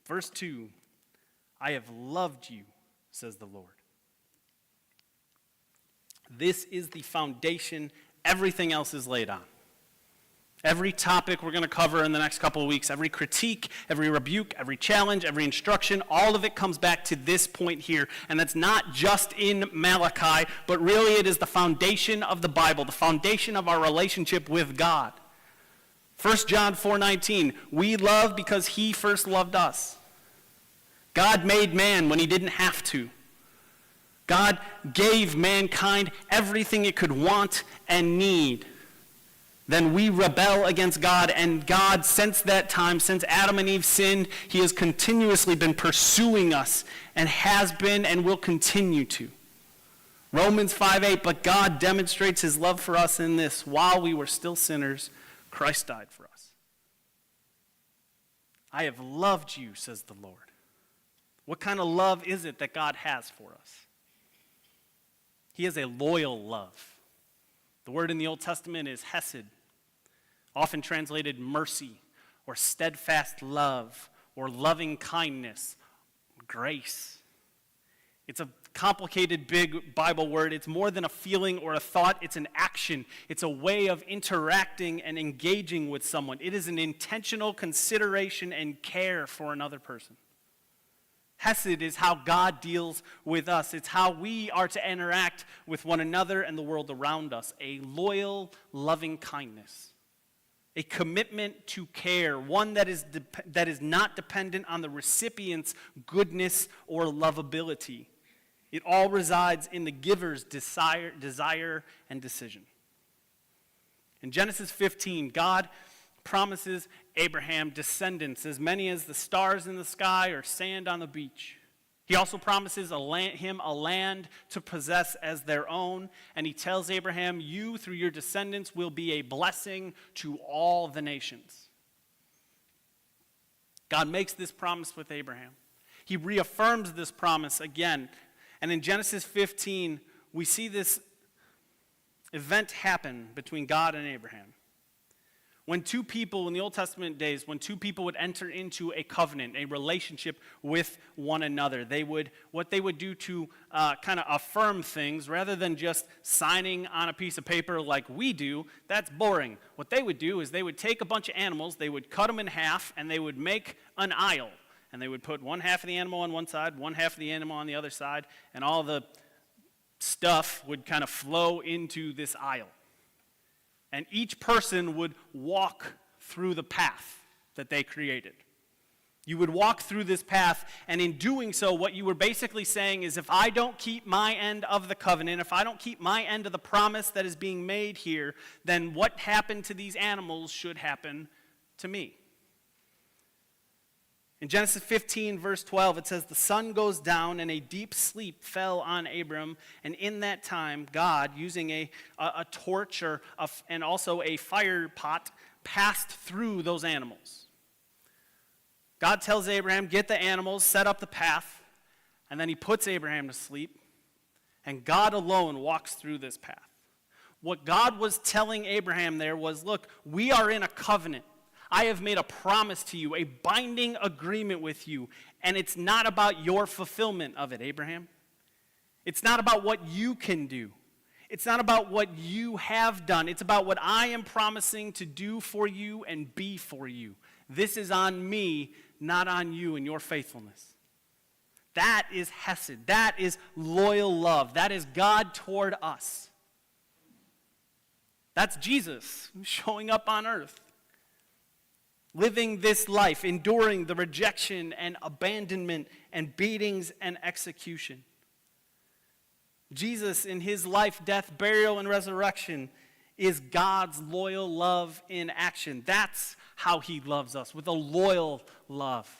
Verse 2, I have loved you, says the Lord. This is the foundation everything else is laid on. Every topic we're going to cover in the next couple of weeks, every critique, every rebuke, every challenge, every instruction, all of it comes back to this point here. And that's not just in Malachi, but really it is the foundation of the Bible, the foundation of our relationship with God. 1 John 4:19, we love because he first loved us. God made man when he didn't have to. God gave mankind everything it could want and need. Then we rebel against God, and God, since that time, since Adam and Eve sinned, he has continuously been pursuing us, and has been and will continue to. Romans 5:8, but God demonstrates his love for us in this: while we were still sinners, Christ died for us. I have loved you, says the Lord. What kind of love is it that God has for us? He has a loyal love. The word in the Old Testament is hesed, often translated mercy, or steadfast love, or loving kindness, grace. It's a complicated, big Bible word. It's more than a feeling or a thought. It's an action. It's a way of interacting and engaging with someone. It is an intentional consideration and care for another person. Hesed is how God deals with us. It's how we are to interact with one another and the world around us. A loyal, loving kindness. A commitment to care. One that is not dependent on the recipient's goodness or lovability. It all resides in the giver's desire and decision. In Genesis 15, God promises Abraham descendants as many as the stars in the sky or sand on the beach. He also promises him a land to possess as their own, and he tells Abraham, you through your descendants will be a blessing to all the nations. God makes this promise with Abraham. He reaffirms this promise again, and in Genesis 15, we see this event happen between God and Abraham. When two people in the Old Testament days, when two people would enter into a covenant, a relationship with one another, what they would do to kind of affirm things, rather than just signing on a piece of paper like we do, that's boring. What they would do is they would take a bunch of animals, they would cut them in half, and they would make an aisle. And they would put one half of the animal on one side, one half of the animal on the other side, and all the stuff would kind of flow into this aisle. And each person would walk through the path that they created. You would walk through this path, and in doing so, what you were basically saying is, if I don't keep my end of the covenant, if I don't keep my end of the promise that is being made here, then what happened to these animals should happen to me. In Genesis 15, verse 12, it says, the sun goes down and a deep sleep fell on Abram. And in that time, God, using a torch and also a fire pot, passed through those animals. God tells Abraham, get the animals, set up the path, and then he puts Abraham to sleep. And God alone walks through this path. What God was telling Abraham there was, look, we are in a covenant. I have made a promise to you, a binding agreement with you, and it's not about your fulfillment of it, Abraham. It's not about what you can do. It's not about what you have done. It's about what I am promising to do for you and be for you. This is on me, not on you and your faithfulness. That is hesed. That is loyal love. That is God toward us. That's Jesus showing up on earth. Living this life, enduring the rejection and abandonment and beatings and execution. Jesus, in his life, death, burial, and resurrection, is God's loyal love in action. That's how he loves us, with a loyal love.